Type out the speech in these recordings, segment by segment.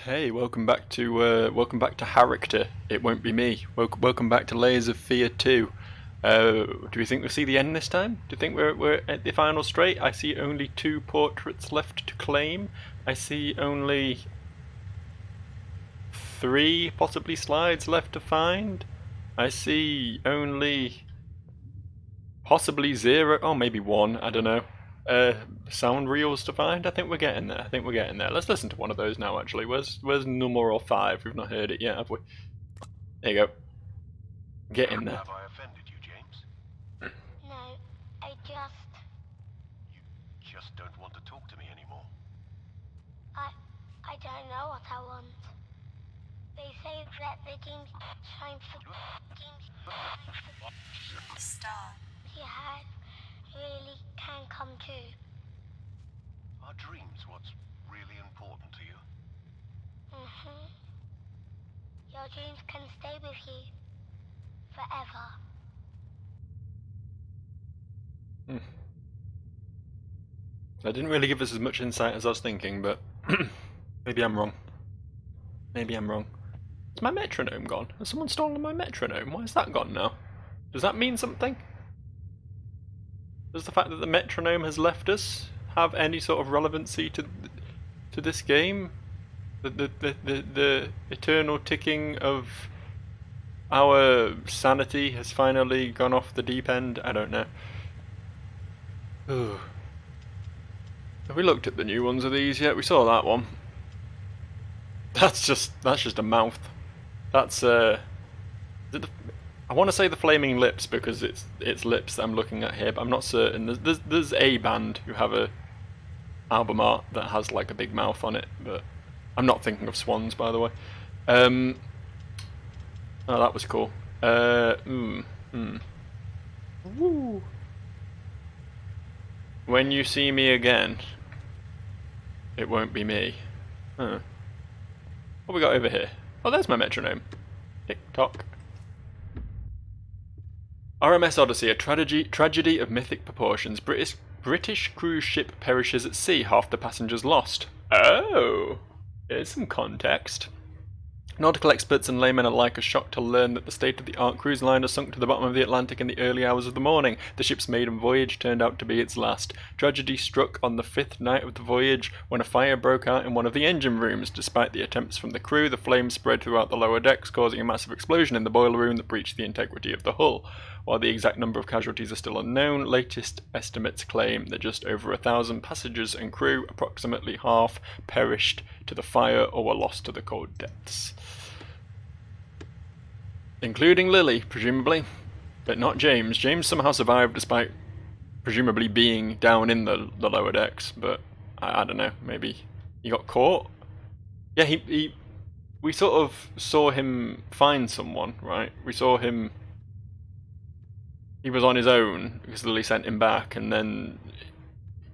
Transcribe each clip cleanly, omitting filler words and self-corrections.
Hey, welcome back to Character. It won't be me. Welcome back to Layers of Fear 2. Do we think we'll see the end this time? Do you think we're at the final straight? I see only two portraits left to claim. I see only three possibly slides left to find. I see only possibly zero. Oh, maybe one. I don't know. Sound reels to find. I think we're getting there. Let's listen to one of those now. Actually, where's number 5? We've not heard it yet, have we? There you go. Get in there. Have I offended you, James? No, You just don't want to talk to me anymore. I don't know what I want. They say that the dreams shine for Star. you have really can come true. Are dreams what's really important to you? Your dreams can stay with you forever. That didn't really give us as much insight as I was thinking, but maybe I'm wrong. Maybe I'm wrong. Is my metronome gone? Has someone stolen my metronome? Why is that gone now? Does that mean something? Does the fact that the metronome has left us have any sort of relevancy to this game? The eternal ticking of our sanity has finally gone off the deep end? I don't know. Ooh. Have we looked at the new ones of these yet? We saw that one. That's just a mouth. That's I want to say the Flaming Lips because it's lips that I'm looking at here, but I'm not certain. There's a band who have a album art that has like a big mouth on it, but I'm not thinking of Swans, by the way. Oh, that was cool. Woo. When you see me again, it won't be me. Huh. What we got over here? Oh, there's my metronome. Tick tock. RMS Odyssey, a tragedy of mythic proportions. British cruise ship perishes at sea, half the passengers lost. Oh, here's some context. Nautical experts and laymen alike are shocked to learn that the state-of-the-art cruise liner sunk to the bottom of the Atlantic in the early hours of the morning. The ship's maiden voyage turned out to be its last. Tragedy struck on the 5th night of the voyage when a fire broke out in one of the engine rooms. Despite the attempts from the crew, the flames spread throughout the lower decks, causing a massive explosion in the boiler room that breached the integrity of the hull. While the exact number of casualties are still unknown, latest estimates claim that just over 1,000 passengers and crew, approximately half, perished to the fire or were lost to the cold depths. Including Lily, presumably, but not James. James somehow survived despite presumably being down in the lower decks, but I don't know, maybe he got caught? Yeah, we sort of saw him find someone, right? We saw him... He was on his own because Lily sent him back, and then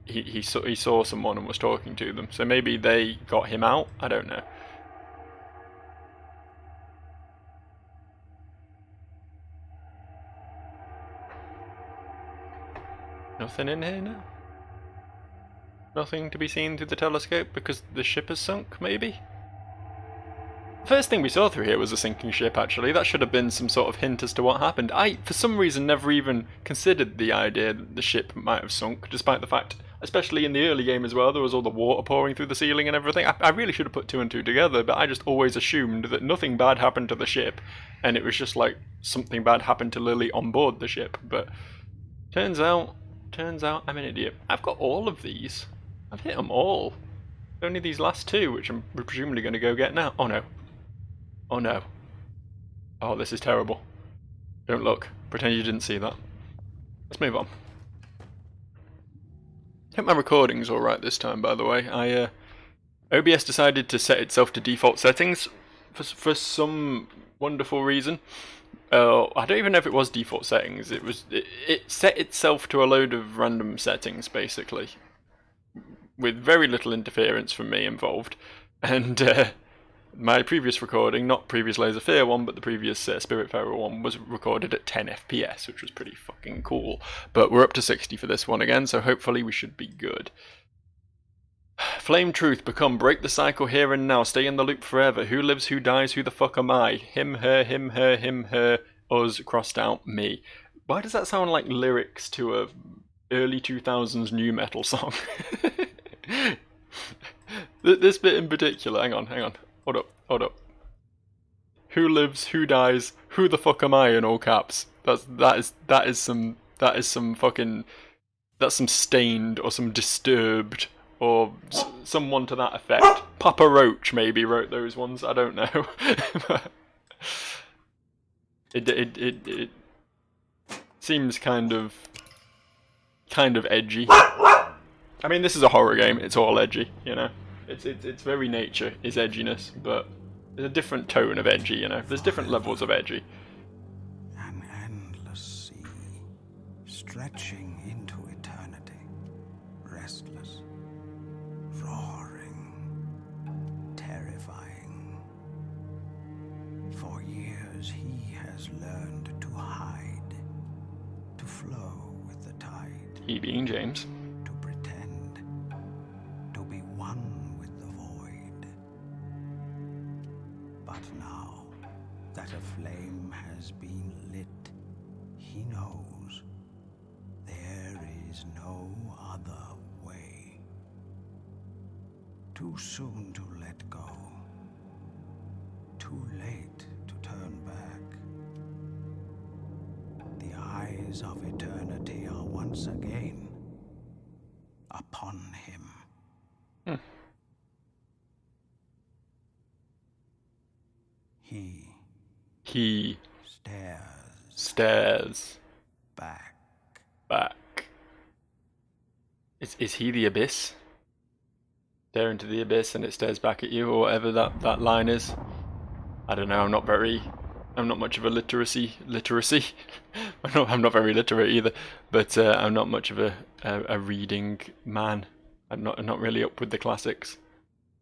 he saw someone and was talking to them. So maybe they got him out? I don't know. Nothing in here now? Nothing to be seen through the telescope because the ship has sunk, maybe? The first thing we saw through here was a sinking ship, actually. That should have been some sort of hint as to what happened. I, for some reason, never even considered the idea that the ship might have sunk, despite the fact, especially in the early game as well, there was all the water pouring through the ceiling and everything. I really should have put two and two together, but I just always assumed that nothing bad happened to the ship, and it was just like something bad happened to Lily on board the ship. But turns out I'm an idiot. I've got all of these. I've hit them all. Only these last two, which I'm presumably going to go get now. Oh no. Oh no. Oh, this is terrible. Don't look. Pretend you didn't see that. Let's move on. I hope my recording's alright this time, by the way. OBS decided to set itself to default settings for some wonderful reason. I don't even know if it was default settings. It set itself to a load of random settings, basically, with very little interference from me involved. And my previous recording, not previous Layers of Fear one, but the previous Spiritfarer one, was recorded at 10 FPS, which was pretty fucking cool. But we're up to 60 for this one again, so hopefully we should be good. Flame truth, become, break the cycle here and now, stay in the loop forever. Who lives, who dies, who the fuck am I? Him, her, us, crossed out, me. Why does that sound like lyrics to a early 2000s new metal song? This bit in particular, hang on, hold up. Who lives, who dies, who the fuck am I in all caps? That is some fucking, that's some Stained or some Disturbed or someone to that effect. Papa Roach maybe wrote those ones, I don't know. It seems kind of edgy. I mean, this is a horror game, it's all edgy, you know. Its very nature is edginess, but there's a different tone of edgy, you know. There's different levels of edgy. An endless sea, stretching into eternity, restless, roaring, terrifying. For years he has learned to hide, to flow with the tide. He being James. To pretend, to be one with the void. But now that a flame has been lit, he knows there is no other way. Too soon to let go. Too late to turn back. The eyes of eternity are once again upon him. He stares back. back. Is he the abyss? Stare into the abyss and it stares back at you, or whatever that line is. I don't know. I'm not much of a literacy. I'm not very literate either, but I'm not much of a reading man. I'm not really up with the classics.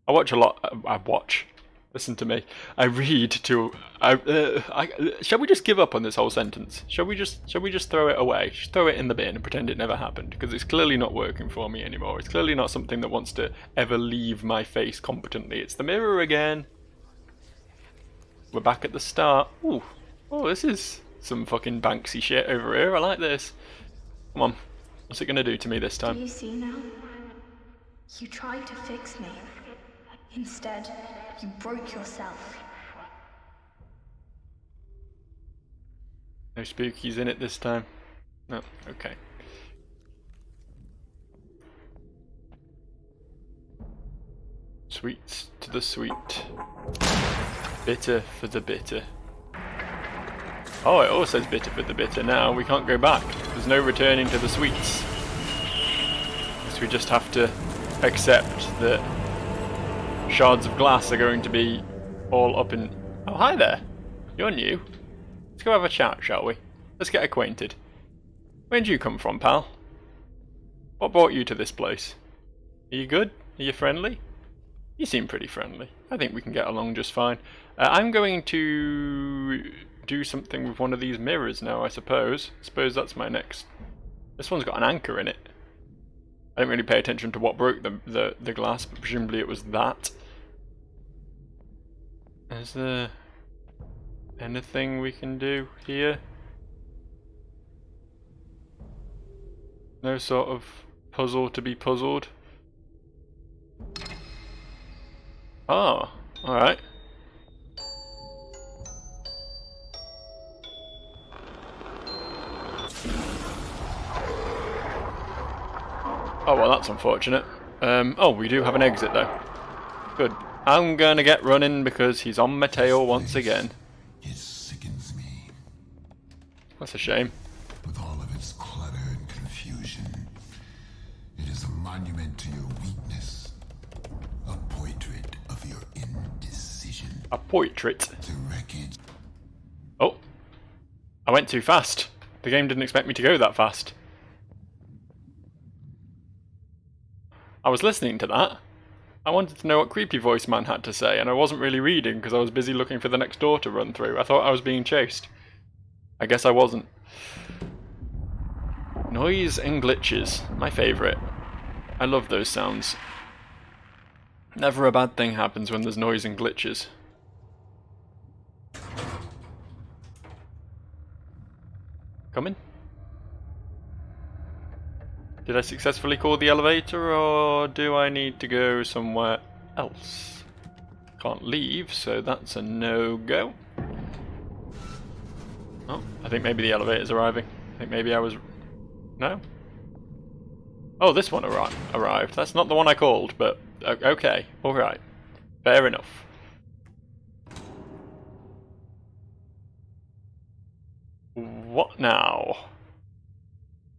I watch a lot. Listen to me. I read to. Shall we just give up on this whole sentence? Shall we just throw it away? Just throw it in the bin and pretend it never happened? Because it's clearly not working for me anymore. It's clearly not something that wants to ever leave my face competently. It's the mirror again. We're back at the start. Ooh. Oh, this is some fucking Banksy shit over here. I like this. Come on. What's it gonna do to me this Do time? you see now? You tried to fix me. Instead, you broke yourself. No spookies in it this time. No, okay. Sweets to the sweet. Bitter for the bitter. Oh, it also says bitter for the bitter now. We can't go back. There's no returning to the sweets. So we just have to accept that shards of glass are going to be all up in... Oh, hi there. You're new. Let's go have a chat, shall we? Let's get acquainted. Where'd you come from, pal? What brought you to this place? Are you good? Are you friendly? You seem pretty friendly. I think we can get along just fine. I'm going to do something with one of these mirrors now, I suppose. I suppose that's my next... This one's got an anchor in it. I didn't really pay attention to what broke the glass, but presumably it was that. Is there anything we can do here? No sort of puzzle to be puzzled? Oh, alright. Oh, well, that's unfortunate. Oh, we do have an exit, though. Good. I'm gonna get running because he's on my tail once again. It sickens me. That's a shame. With all of its clutter and confusion, it is a monument to your weakness. A portrait of your indecision. A portrait. The wreckage. Oh. I went too fast. The game didn't expect me to go that fast. I was listening to that. I wanted to know what Creepy Voice Man had to say, and I wasn't really reading because I was busy looking for the next door to run through. I thought I was being chased. I guess I wasn't. Noise and glitches. My favourite. I love those sounds. Never a bad thing happens when there's noise and glitches. Coming? Did I successfully call the elevator, or do I need to go somewhere else? Can't leave, so that's a no-go. Oh, I think maybe the elevator's arriving. I think maybe I was... No? Oh, this one arrived. That's not the one I called, but okay, alright. Fair enough. What now?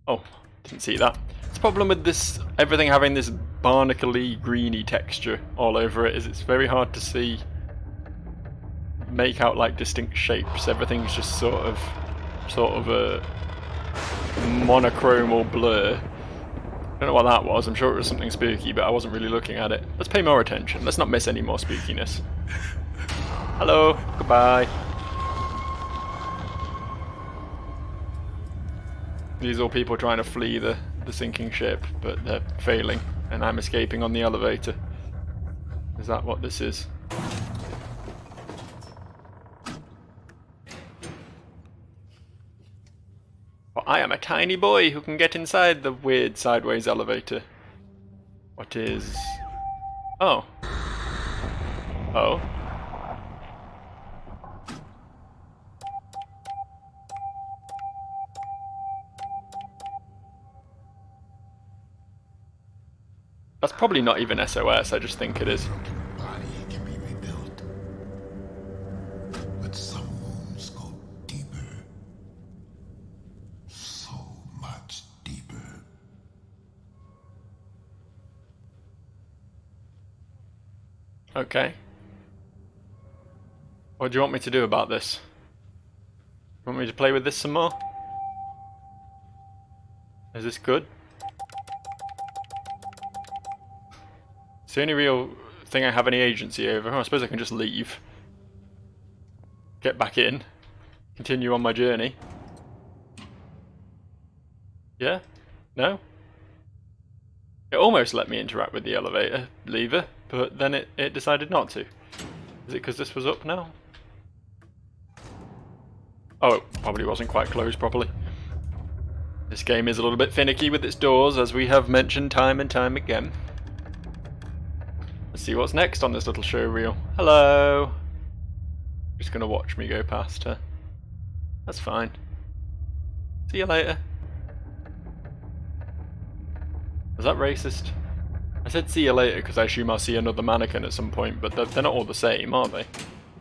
Oh, didn't see that. The problem with this, everything having this barnacle-y, greeny texture all over it, is it's very hard to see, make out like distinct shapes. Everything's just sort of a monochromal blur. I don't know what that was. I'm sure it was something spooky, but I wasn't really looking at it. Let's pay more attention. Let's not miss any more spookiness. Hello. Goodbye. These are all people trying to flee the sinking ship, but they're failing, and I'm escaping on the elevator. Is that what this is? Well, I am a tiny boy who can get inside the weird sideways elevator. What is... Oh. Oh. That's probably not even SOS, I just think it is. Broken body can be rebuilt, but some wounds go deeper. So much deeper. Okay. What do you want me to do about this? You want me to play with this some more? Is this good? It's the only real thing I have any agency over. Oh, I suppose I can just leave. Get back in. Continue on my journey. Yeah? No? It almost let me interact with the elevator lever, but then it decided not to. Is it because this was up now? Oh, it probably wasn't quite closed properly. This game is a little bit finicky with its doors, as we have mentioned time and time again. Let's see what's next on this little show reel. Hello! Just gonna watch me go past her. That's fine. See you later. Was that racist? I said see you later because I assume I'll see another mannequin at some point, but they're not all the same, are they?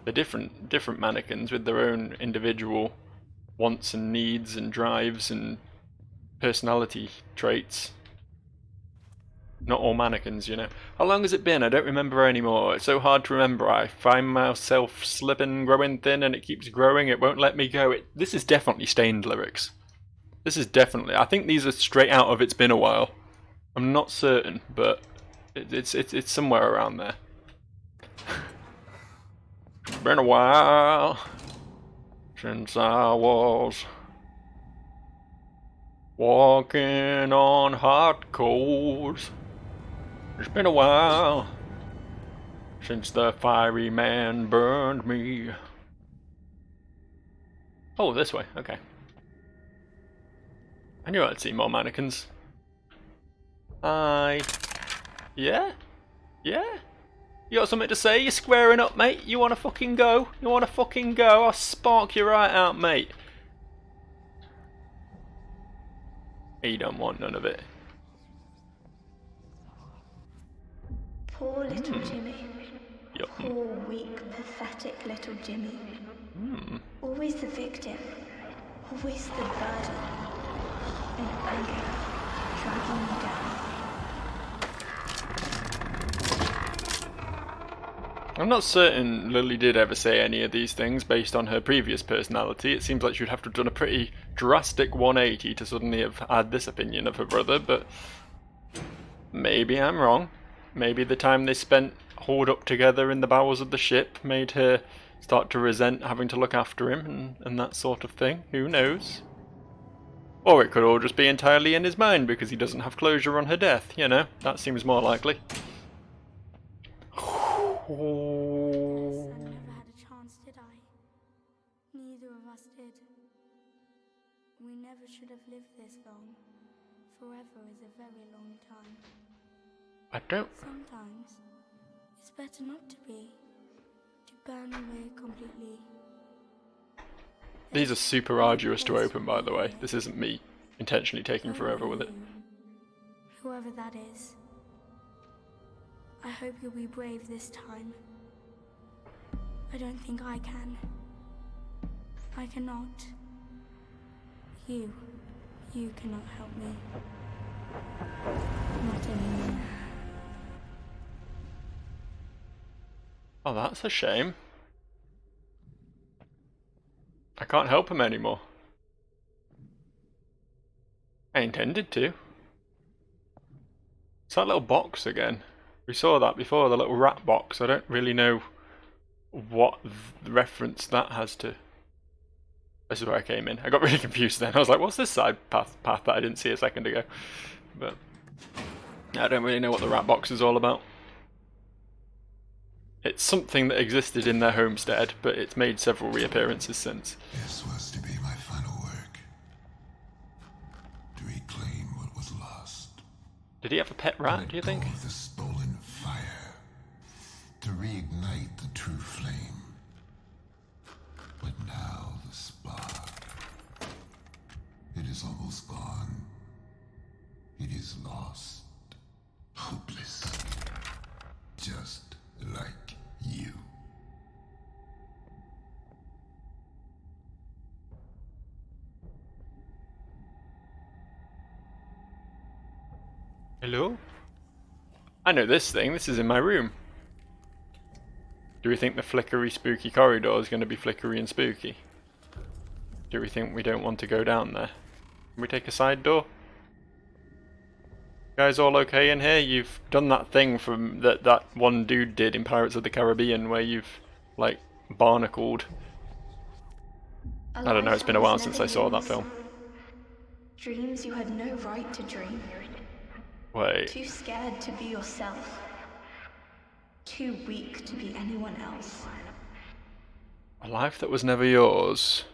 They're different mannequins with their own individual wants and needs and drives and personality traits. Not all mannequins, you know. How long has it been? I don't remember anymore. It's so hard to remember. I find myself slipping, growing thin, and it keeps growing. It won't let me go. This is definitely Stained lyrics. This is definitely... I think these are straight out of It's Been a While. I'm not certain, but it's somewhere around there. It's been a while since I was walking on hot coals. It's been a while since the fiery man burned me. Oh, this way, okay. I knew I'd see more mannequins. Hi. Yeah? Yeah? You got something to say? You're squaring up, mate? You wanna fucking go? You wanna fucking go? I'll spark you right out, mate. You don't want none of it. Poor little Jimmy. Yup. Poor, weak, pathetic little Jimmy. Always the victim. Always the burden. And anger dragging me down. I'm not certain Lily did ever say any of these things based on her previous personality. It seems like she'd have to have done a pretty drastic 180 to suddenly have had this opinion of her brother, but maybe I'm wrong. Maybe the time they spent holed up together in the bowels of the ship made her start to resent having to look after him and that sort of thing. Who knows? Or it could all just be entirely in his mind because he doesn't have closure on her death, you know? That seems more likely. Oh. I never had a chance, did I? Neither of us did. We never should have lived this long. Forever is a very long time. I don't. Sometimes it's better not to be. To burn away completely. These are super arduous to open, by the way. This isn't me intentionally taking forever with it. Whoever that is. I hope you'll be brave this time. I don't think I can. I cannot. You cannot help me. Not anymore. Oh, that's a shame. I can't help him anymore. I intended to. It's that little box again. We saw that before, the little rat box. I don't really know what reference that has to. This is where I came in. I got really confused then. I was like, what's this side path that I didn't see a second ago? But I don't really know what the rat box is all about. It's something that existed in their homestead, but it's made several reappearances since. This was to be my final work. To reclaim what was lost. Did he have a pet rat, do you think? Let go of the stolen fire. To reignite the true flame. But now the spark. It is almost gone. It is lost. Hopeless. Just like you. Hello? I know this thing. This is in my room. Do we think the flickery spooky corridor is going to be flickery and spooky? Do we think we don't want to go down there? Can we take a side door? Guys all okay in here? You've done that thing from that one dude did in Pirates of the Caribbean where you've, like, barnacled. I don't know, it's been a while since I saw that film. Dreams you had no right to dream. Wait. Too scared to be yourself. Too weak to be anyone else. A life that was never yours.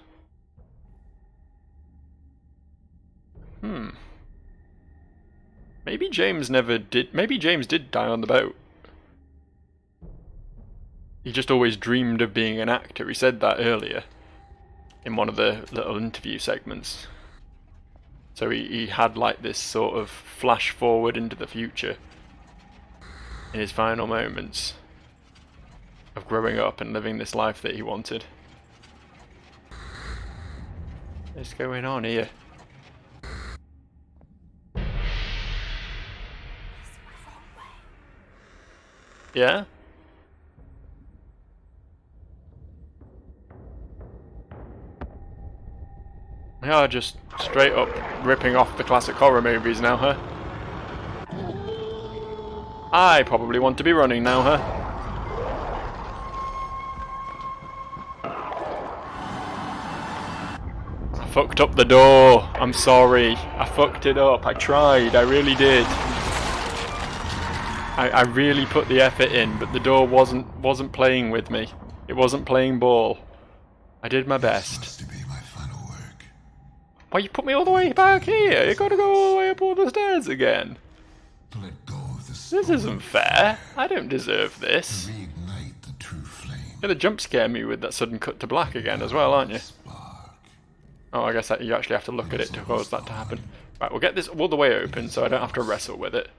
Maybe James never did. Maybe James did die on the boat. He just always dreamed of being an actor. He said that earlier in one of the little interview segments. So he had like this sort of flash forward into the future in his final moments of growing up and living this life that he wanted. What's going on here? Yeah? We are just straight up ripping off the classic horror movies now, huh? I probably want to be running now, huh? I fucked up the door. I'm sorry. I fucked it up. I tried. I really did. I really put the effort in, but the door wasn't playing with me. It wasn't playing ball. I did my best. This was to be my final work. Why you put me all the way back here? You gotta go all the way up all the stairs again. To let go of the This stolen isn't fair. I don't deserve this. To reignite the true flame. You're gonna jump scare me with that sudden cut to black again as well, aren't you? Spark. Oh, I guess that you actually have to look at it to cause that to happen. Right, we'll get this all the way open so I don't have to wrestle with it.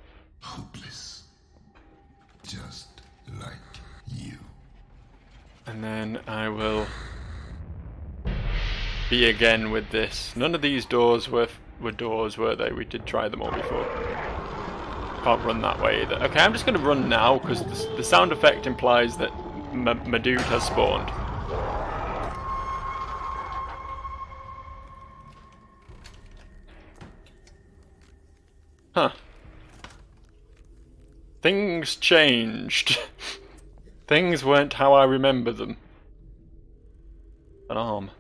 Hopeless. Just like you. And then I will be again with this. None of these doors were doors, were they? We did try them all before. Can't run that way either. Okay, I'm just going to run now because the sound effect implies that my dude has spawned. Huh. Things changed. Things weren't how I remember them. An arm.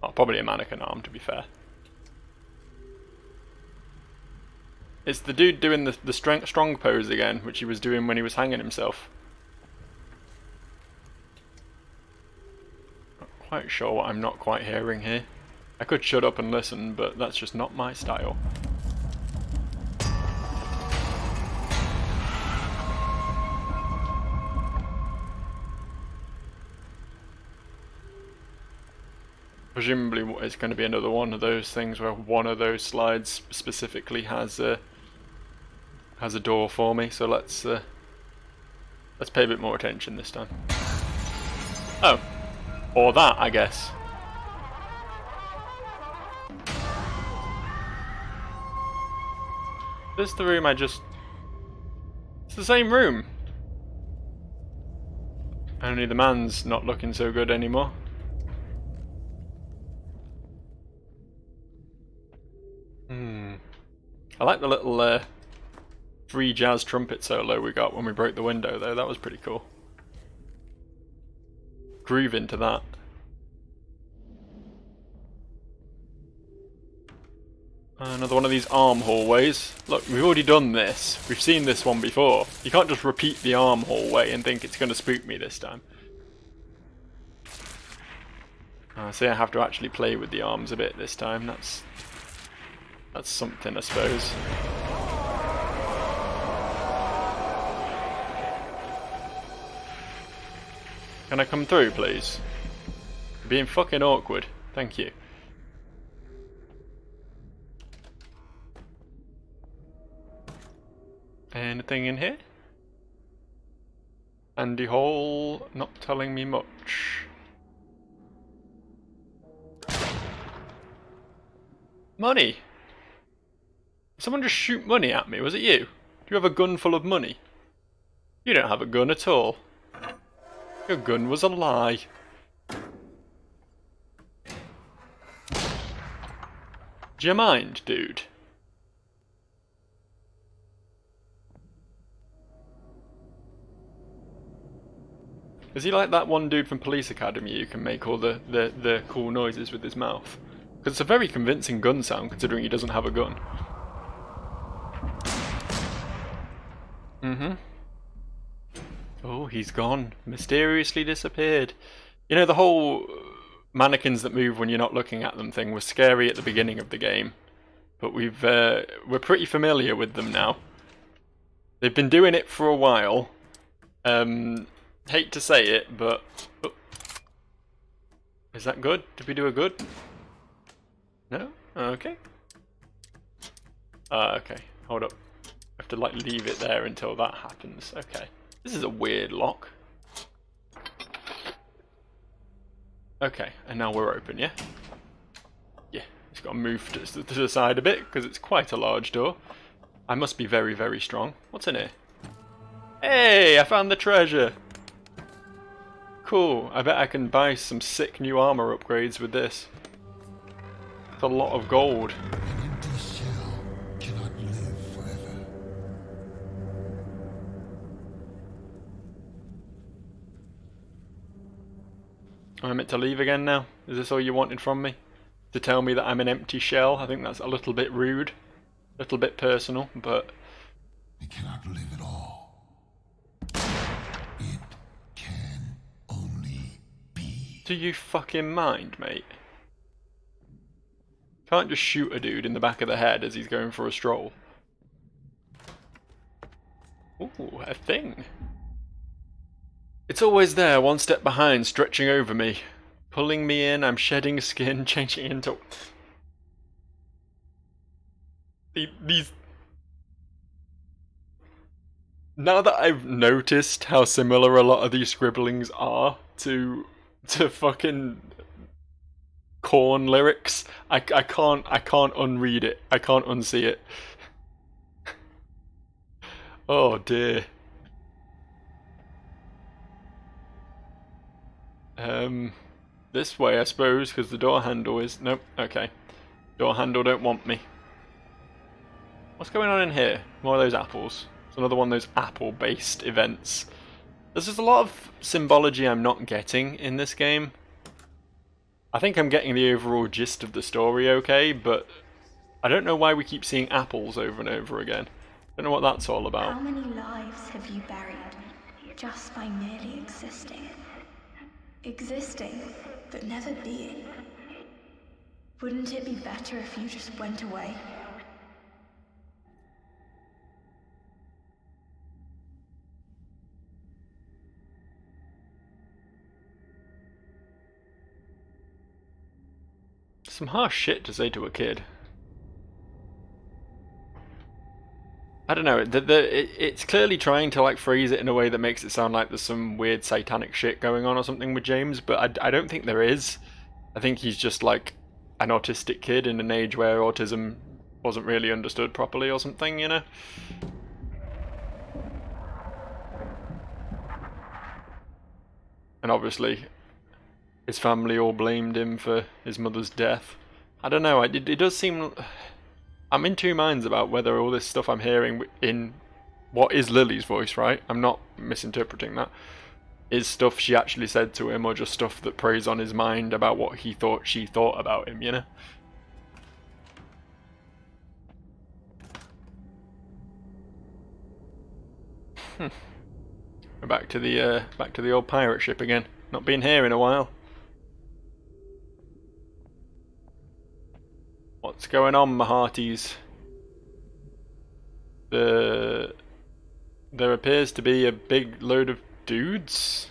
Oh, probably a mannequin arm, to be fair. It's the dude doing the strong pose again, which he was doing when he was hanging himself. quite sure what I'm not quite hearing here. I could shut up and listen, but that's just not my style. Presumably it's going to be another one of those things where one of those slides specifically has a door for me, so let's pay a bit more attention this time. Oh, or that, I guess. This is the room it's the same room. Only the man's not looking so good anymore. I like the little free jazz trumpet solo we got when we broke the window though, that was pretty cool. Groove into that. Another one of these arm hallways. Look, we've already done this. We've seen this one before. You can't just repeat the arm hallway and think it's going to spook me this time. See, I have to actually play with the arms a bit this time. That's something, I suppose. Can I come through, please? You're being fucking awkward. Thank you. Anything in here? Andy Hall, not telling me much. Money! Someone just shoot money at me, was it you? Do you have a gun full of money? You don't have a gun at all. Your gun was a lie. Do you mind, dude? Is he like that one dude from Police Academy who can make all the cool noises with his mouth? Because it's a very convincing gun sound considering he doesn't have a gun. Oh, he's gone. Mysteriously disappeared. You know, the whole mannequins that move when you're not looking at them thing was scary at the beginning of the game. But we're pretty familiar with them now. They've been doing it for a while. Hate to say it, but... Oh. Is that good? Did we do a good? No? Okay. Okay. Hold up. I have to, like, leave it there until that happens. Okay. This is a weird lock. Okay, and now we're open, yeah? Yeah, it's got to move to the side a bit, because it's quite a large door. I must be very, very strong. What's in here? Hey, I found the treasure! Cool, I bet I can buy some sick new armor upgrades with this. It's a lot of gold. An empty shell cannot live forever. Am I meant to leave again now? Is this all you wanted from me? To tell me that I'm an empty shell? I think that's a little bit rude. A little bit personal, but... It cannot live at all. It can only be. Do you fucking mind, mate? Can't just shoot a dude in the back of the head as he's going for a stroll. Ooh, a thing. It's always there, one step behind, stretching over me. Pulling me in, I'm shedding skin, changing into... These... Now that I've noticed how similar a lot of these scribblings are to fucking Korn lyrics, I can't unread it. I can't unsee it. Oh dear. This way I suppose, because the door handle is... Nope, okay. Door handle don't want me. What's going on in here? More of those apples. It's another one of those apple-based events. There's just a lot of symbology I'm not getting in this game. I think I'm getting the overall gist of the story okay, but I don't know why we keep seeing apples over and over again. Don't know what that's all about. How many lives have you buried just by merely existing? Existing, but never being. Wouldn't it be better if you just went away? Some harsh shit to say to a kid. I don't know, it's clearly trying to like phrase it in a way that makes it sound like there's some weird satanic shit going on or something with James, but I don't think there is. I think he's just like an autistic kid in an age where autism wasn't really understood properly or something, you know? And obviously his family all blamed him for his mother's death. I don't know, it does seem... I'm in two minds about whether all this stuff I'm hearing in what is Lily's voice, right? I'm not misinterpreting that. Is stuff she actually said to him, or just stuff that preys on his mind about what he thought she thought about him, you know? We're back to the old pirate ship again. Not been here in a while. What's going on, my hearties? There appears to be a big load of dudes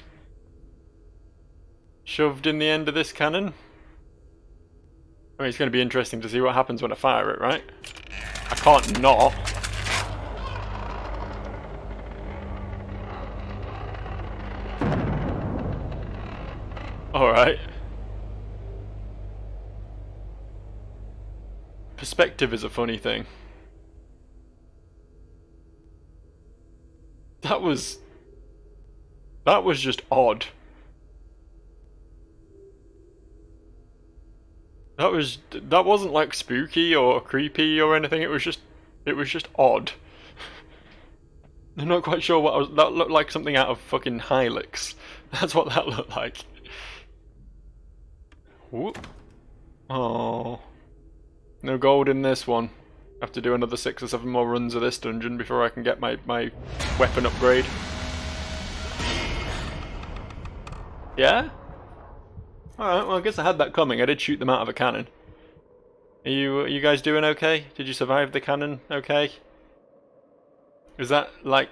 shoved in the end of this cannon. I mean, it's going to be interesting to see what happens when I fire it, right? I can't not. Alright. Perspective is a funny thing. That was just odd. That wasn't like spooky or creepy or anything. It was just odd. I'm not quite sure what that looked like. Something out of fucking Hylix. That's what that looked like. Whoop. Oh. No gold in this one. Have to do another 6 or 7 more runs of this dungeon before I can get my weapon upgrade. Yeah? Alright, well I guess I had that coming. I did shoot them out of a cannon. Are you guys doing okay? Did you survive the cannon okay? Is that like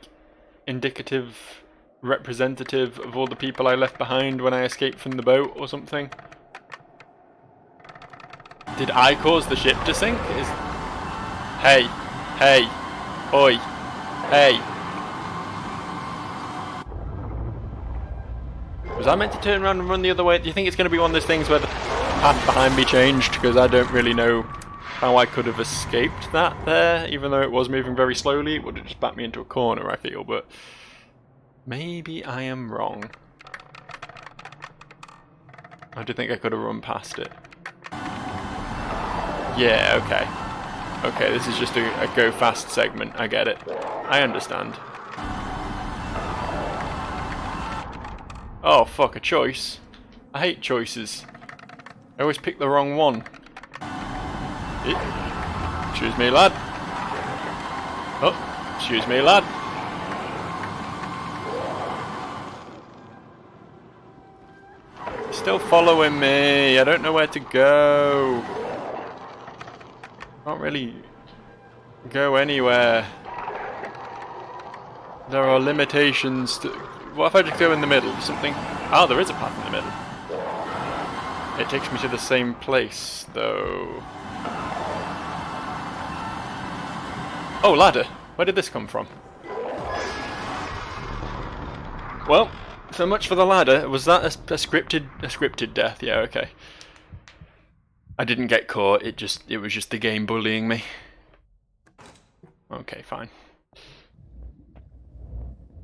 indicative, representative of all the people I left behind when I escaped from the boat or something? Did I cause the ship to sink? Hey, hey, oi, hey. Was I meant to turn around and run the other way? Do you think it's going to be one of those things where the path behind me changed? Because I don't really know how I could have escaped that there, even though it was moving very slowly. It would have just backed me into a corner, I feel, but maybe I am wrong. I do think I could have run past it. Yeah, okay. Okay, this is just a go fast segment, I get it. I understand. Oh fuck, a choice. I hate choices. I always pick the wrong one. Excuse me, lad. Oh, excuse me, lad. Still following me, I don't know where to go. Can't really go anywhere. There are limitations to... What if I just go in the middle? Something... Oh, there is a path in the middle. It takes me to the same place, though. Oh, ladder. Where did this come from? Well, so much for the ladder. Was that a scripted death? Yeah, okay. I didn't get caught, it was just the game bullying me. Okay, fine. I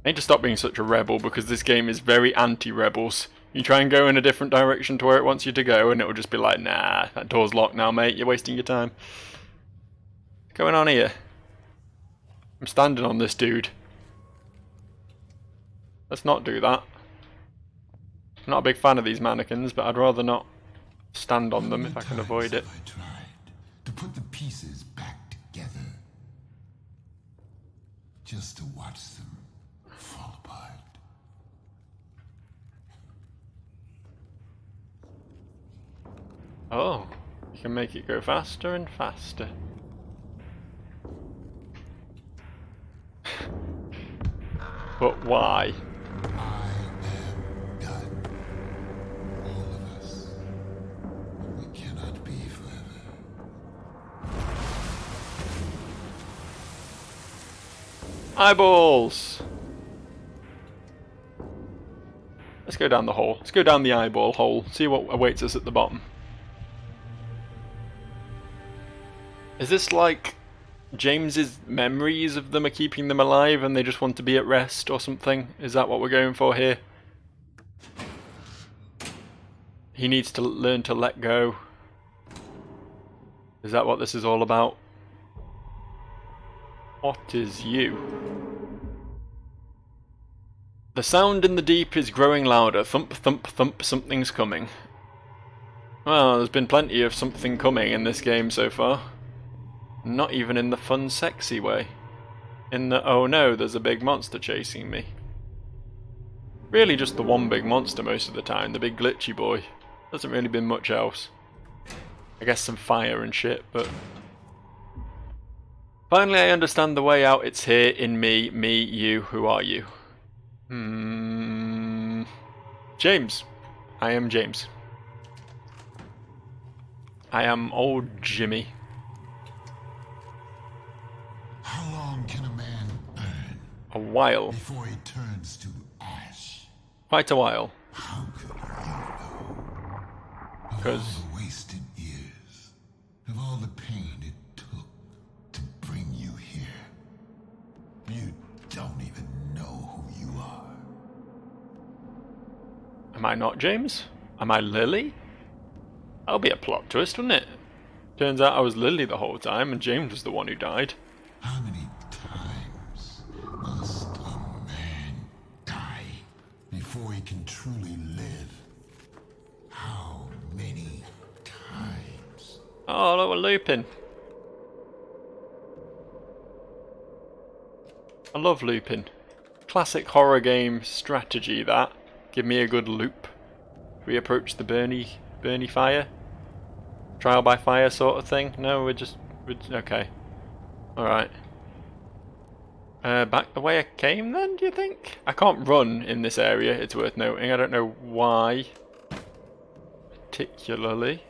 need to stop being such a rebel because this game is very anti-rebels. You try and go in a different direction to where it wants you to go and it will just be like, nah, that door's locked now, mate, you're wasting your time. What's going on here? I'm standing on this dude. Let's not do that. I'm not a big fan of these mannequins, but I'd rather not stand on them if I can avoid it. I tried to put the pieces back together, just to watch them fall apart. Oh, you can make it go faster and faster. But why? I am done. All of us. We cannot be forever. Eyeballs! Let's go down the hole. Let's go down the eyeball hole. See what awaits us at the bottom. Is this like James's memories of them are keeping them alive and they just want to be at rest or something? Is that what we're going for here? He needs to learn to let go. Is that what this is all about? What is you? The sound in the deep is growing louder. Thump, thump, thump, something's coming. Well, there's been plenty of something coming in this game so far. Not even in the fun, sexy way. In the, oh no, there's a big monster chasing me. Really just the one big monster most of the time, the big glitchy boy. Hasn't really been much else. I guess some fire and shit, but... Finally I understand the way out, it's here in me, you, who are you? James. I am James. I am old Jimmy. How long can a man burn A while. before he turns to ash? Quite a while. How could you know? Of all 'Cause- the wasted years, of all the pain it took to bring you here, you don't even know who you are. Am I not James? Am I Lily? That'll be a plot twist, wouldn't it? Turns out I was Lily the whole time and James was the one who died. How many times must a man die before he can truly live? How many times? Oh, look, we're looping. I love looping. Classic horror game strategy, that. Give me a good loop. We approach the Bernie fire? Trial by fire sort of thing? No, we're okay. Alright. Back the way I came then, do you think? I can't run in this area, it's worth noting. I don't know why. Particularly.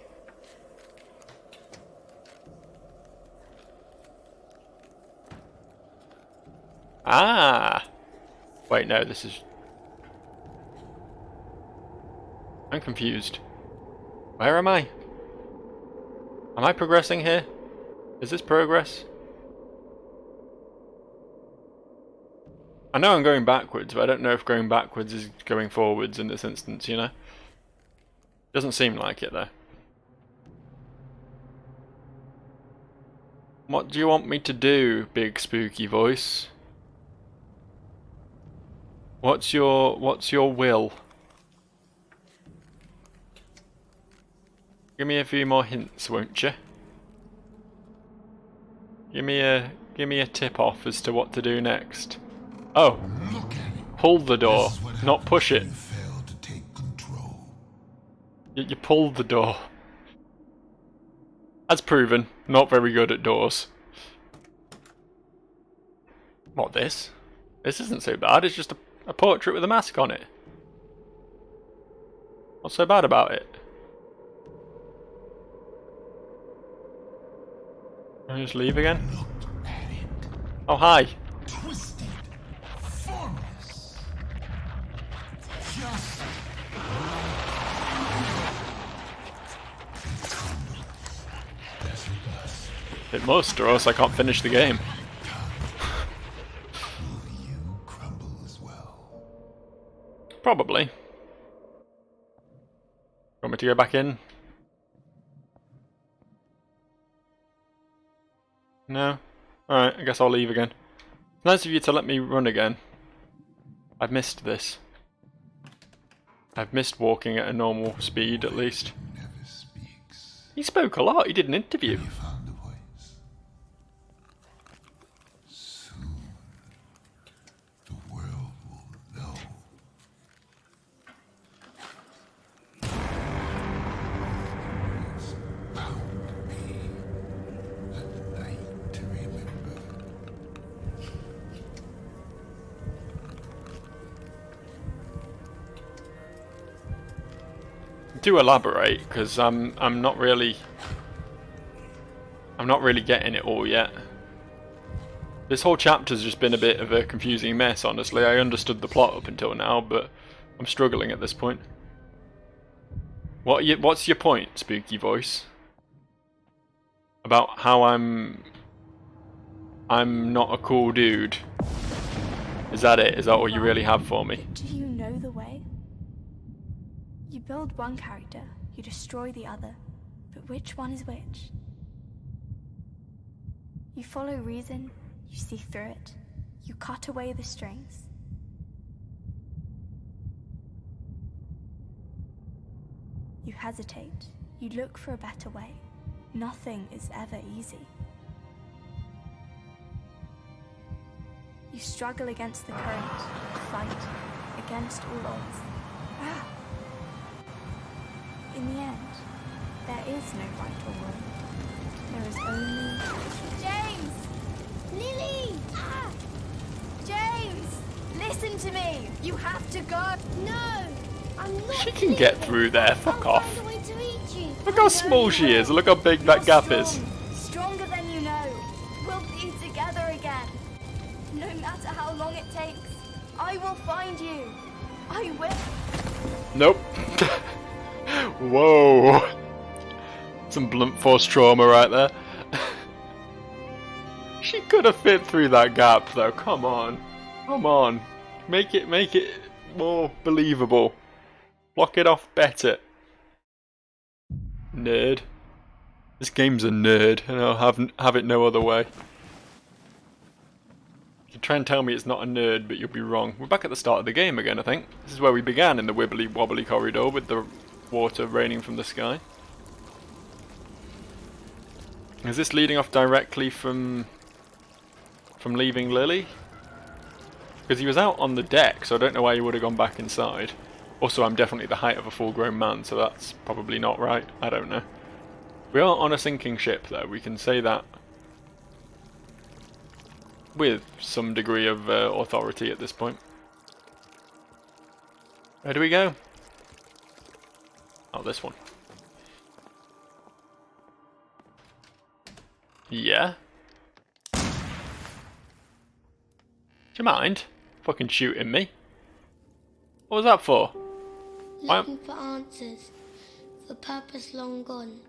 Ah! Wait, no, this is... I'm confused. Where am I? Am I progressing here? Is this progress? I know I'm going backwards, but I don't know if going backwards is going forwards in this instance, you know? Doesn't seem like it, though. What do you want me to do, big spooky voice? What's your will? Give me a few more hints, won't you? Give me a tip off as to what to do next. Oh, Look at it. pull the door, This is what not happens push when it. You fail to take control. You pulled the door. As proven, not very good at doors. What, this? This isn't so bad, it's just a portrait with a mask on it. What's so bad about it? Can I just leave again? Look at it. Oh, hi. Twisted. Formless. Just Yes, it does. It must, or else I can't finish the game. Will you crumble as well? Probably. Want me to go back in? No? Alright, I guess I'll leave again. Nice of you to let me run again. I've missed this. I've missed walking at a normal speed, at least. Never speaks. He spoke a lot, he did an interview. You found the voice. Soon, the world will know. It's Do elaborate, because I'm not really getting it all yet. This whole chapter's just been a bit of a confusing mess, honestly. I understood the plot up until now, but I'm struggling at this point. What's your point, Spooky Voice? About how I'm not a cool dude. Is that it? Is that what you really have for me? Do you know the way? You build one character, you destroy the other, but which one is which? You follow reason, you see through it, you cut away the strings. You hesitate, you look for a better way. Nothing is ever easy. You struggle against the current, fight against all odds. In the end, there is no right or wrong. There is only... James! Lily! James! Listen to me! You have to go! No! I'm not... She can get through there, fuck off. Find a way to reach you. Look how small she is, look how big that gap is. Stronger than you know. We'll be together again. No matter how long it takes, I will find you. I will. Nope. Whoa. Some blunt force trauma right there. She could have fit through that gap though, come on. Come on. Make it more believable. Block it off better. Nerd. This game's a nerd, and I'll have it no other way. You try and tell me it's not a nerd, but you'll be wrong. We're back at the start of the game again, I think. This is where we began, in the wibbly wobbly corridor with the water raining from the sky. Is this leading off directly from leaving Lily? Because he was out on the deck, so I don't know why he would have gone back inside. Also, I'm definitely the height of a full-grown man, so that's probably not right. I don't know. We are on a sinking ship, though. We can say that with some degree of authority at this point. Where do we go? Oh, this one. Yeah? Do you mind fucking shooting me? What was that for? Looking for answers, for purpose long gone.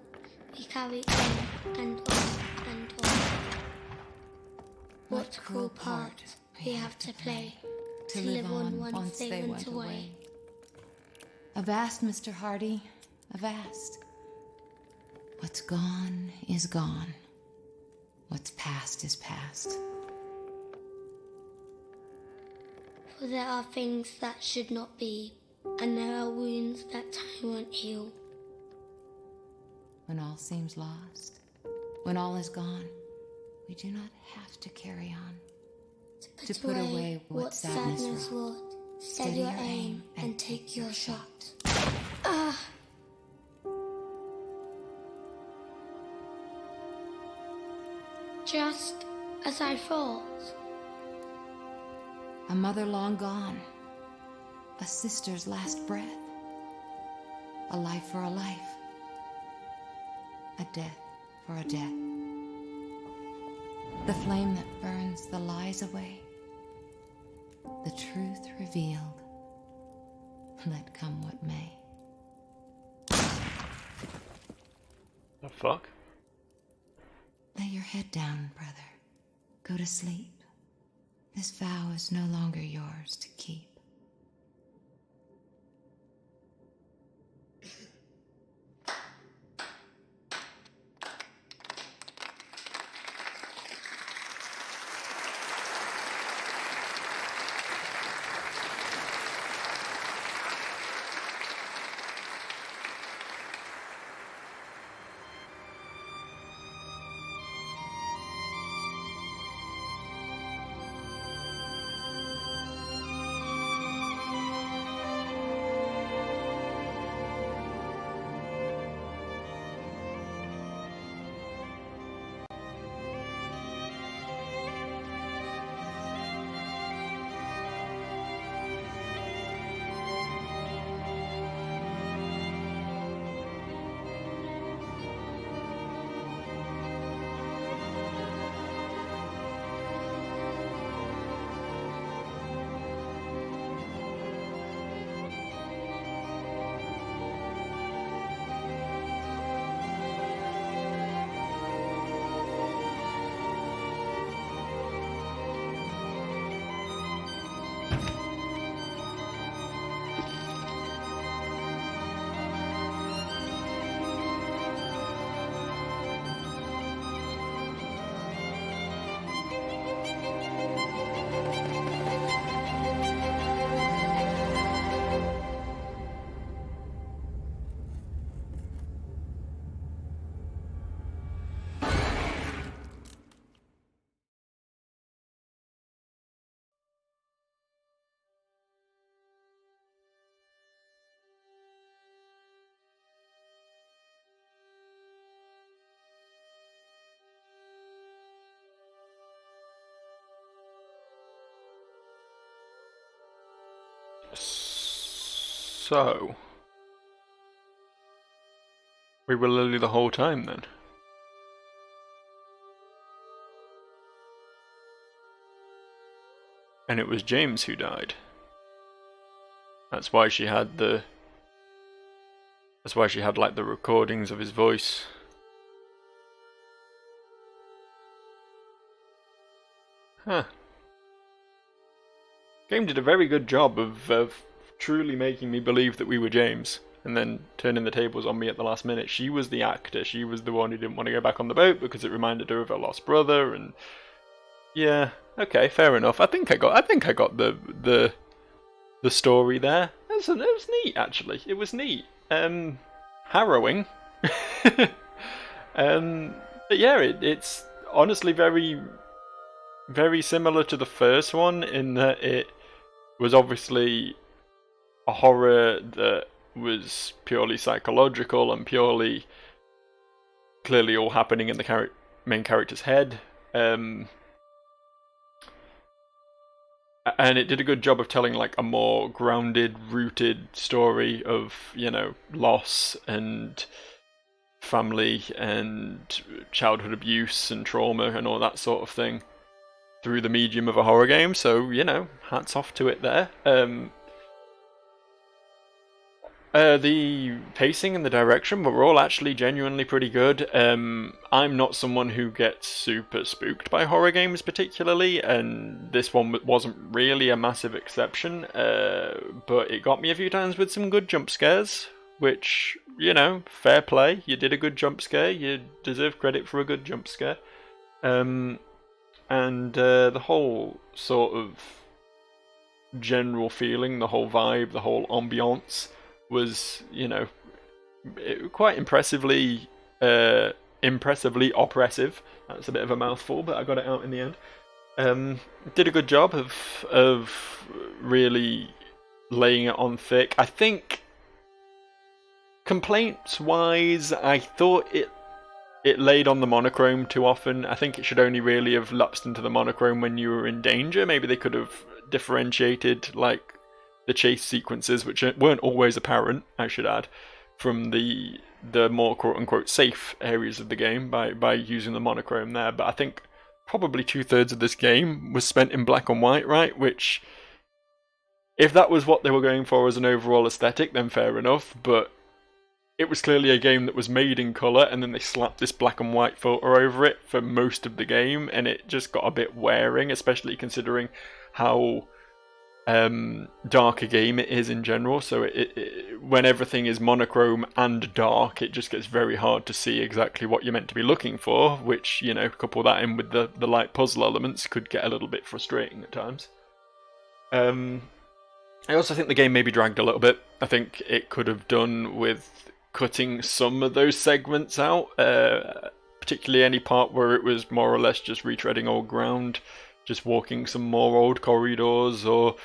We carry on and on and on. What cruel part we have to play to live on once they went away. Avast, Mr. Hardy, avast. What's gone is gone. What's past is past. For there are things that should not be, and there are wounds that time won't heal. When all seems lost, when all is gone, we do not have to carry on. To put away what sadness wrought. Steady your aim and take your shot. Just as I thought. A mother long gone, a sister's last breath, a life for a life, a death for a death. The flame that burns the lies away, the truth revealed, let come what may. The fuck? Lay your head down, brother. Go to sleep. This vow is no longer yours to keep. So we were Lily the whole time then? And it was James who died. That's why she had like the recordings of his voice. Huh. Game did a very good job of truly making me believe that we were James, and then turning the tables on me at the last minute. She was the actor. She was the one who didn't want to go back on the boat because it reminded her of her lost brother. And yeah, okay, fair enough. I think I got the story there. It was neat, actually. It was neat. Harrowing. But yeah, it's honestly very, very similar to the first one in that it was obviously a horror that was purely psychological and purely clearly all happening in the main character's head. And it did a good job of telling like a more grounded, rooted story of, you know, loss and family and childhood abuse and trauma and all that sort of thing through the medium of a horror game. So, you know, hats off to it there. The pacing and the direction were all actually genuinely pretty good. I'm not someone who gets super spooked by horror games particularly, and this one wasn't really a massive exception, but it got me a few times with some good jump scares, which, you know, fair play. You did a good jump scare, you deserve credit for a good jump scare. And the whole sort of general feeling, the whole vibe, the whole ambiance was, you know, quite impressively oppressive. That's a bit of a mouthful, but I got it out in the end. Did a good job of really laying it on thick. I think complaints-wise, I thought it laid on the monochrome too often. I think it should only really have lapsed into the monochrome when you were in danger. Maybe they could have differentiated, like, the chase sequences, which weren't always apparent, I should add, from the more quote-unquote safe areas of the game by using the monochrome there. But I think probably 2/3 of this game was spent in black and white, right? Which, if that was what they were going for as an overall aesthetic, then fair enough, but it was clearly a game that was made in colour, and then they slapped this black and white filter over it for most of the game, and it just got a bit wearing, especially considering how dark a game it is in general. So when everything is monochrome and dark, it just gets very hard to see exactly what you're meant to be looking for, which, you know, couple that in with the light puzzle elements, could get a little bit frustrating at times. I also think the game maybe dragged a little bit. I think it could have done with cutting some of those segments out, particularly any part where it was more or less just retreading old ground, just walking some more old corridors, or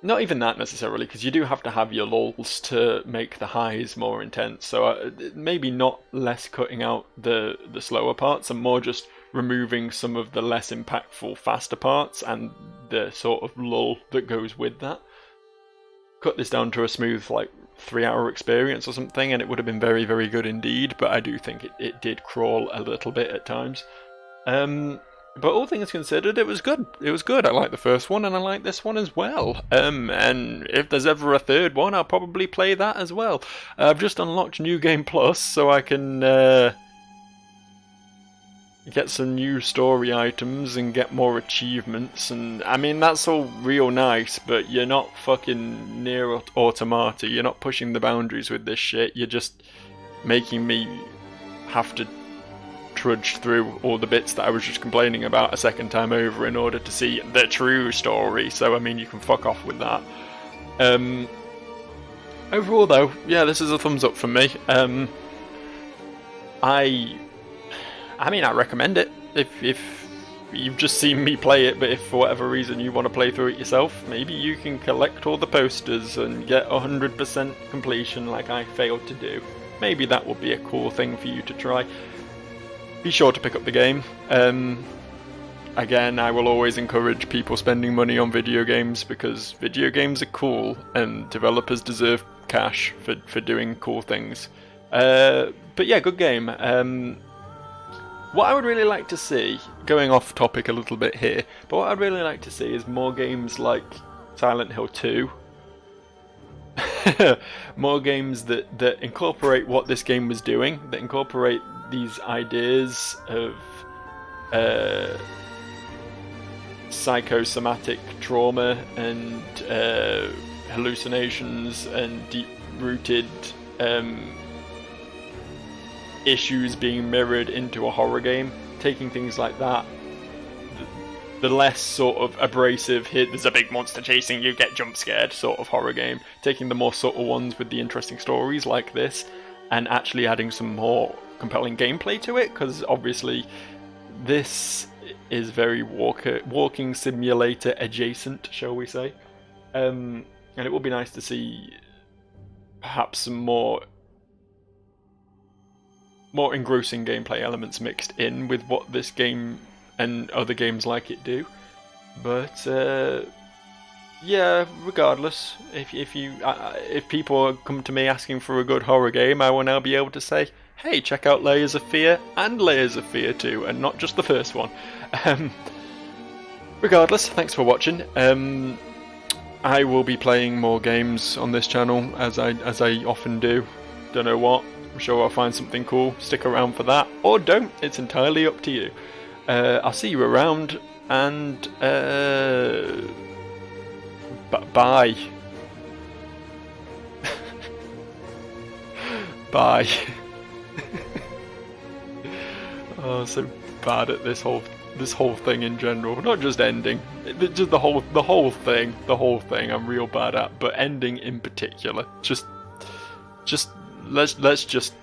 not even that necessarily, because you do have to have your lulls to make the highs more intense. So maybe not less cutting out the slower parts, and more just removing some of the less impactful faster parts and the sort of lull that goes with that. Cut this down to a smooth, like, 3-hour experience or something, and it would have been very, very good indeed, but I do think it did crawl a little bit at times. But all things considered, it was good. It was good. I like the first one, and I like this one as well. And if there's ever a third one, I'll probably play that as well. I've just unlocked New Game Plus, so I can get some new story items and get more achievements. And I mean, that's all real nice, but you're not fucking Nier Automata. You're not pushing the boundaries with this shit. You're just making me have to trudge through all the bits that I was just complaining about a second time over in order to see the true story. So I mean, you can fuck off with that. Overall though, yeah, this is a thumbs up from me. I mean, I recommend it if you've just seen me play it, but if for whatever reason you want to play through it yourself, maybe you can collect all the posters and get 100% completion like I failed to do. Maybe that would be a cool thing for you to try. Be sure to pick up the game. again, I will always encourage people spending money on video games because video games are cool and developers deserve cash for doing cool things. But yeah, good game. What I would really like to see, going off topic a little bit here, but what I'd really like to see is more games like Silent Hill 2. More games that incorporate what this game was doing, that incorporate these ideas of psychosomatic trauma and hallucinations and deep-rooted issues being mirrored into a horror game, taking things like that, the less sort of abrasive hit, there's a big monster chasing you, get jump scared sort of horror game, taking the more subtle ones with the interesting stories like this, and actually adding some more compelling gameplay to it, because obviously this is very walking simulator adjacent, shall we say, and it would be nice to see perhaps some more engrossing gameplay elements mixed in with what this game and other games like it do. But yeah, regardless, if people come to me asking for a good horror game, I will now be able to say, hey, check out Layers of Fear and Layers of Fear 2, and not just the first one. Regardless, thanks for watching. I will be playing more games on this channel as I often do. Don't know what. I'm sure I'll find something cool. Stick around for that, or don't. It's entirely up to you. I'll see you around, and bye. Bye. Oh, so bad at this whole thing in general. Not just ending, just the whole thing. I'm real bad at, but ending in particular. Just let's just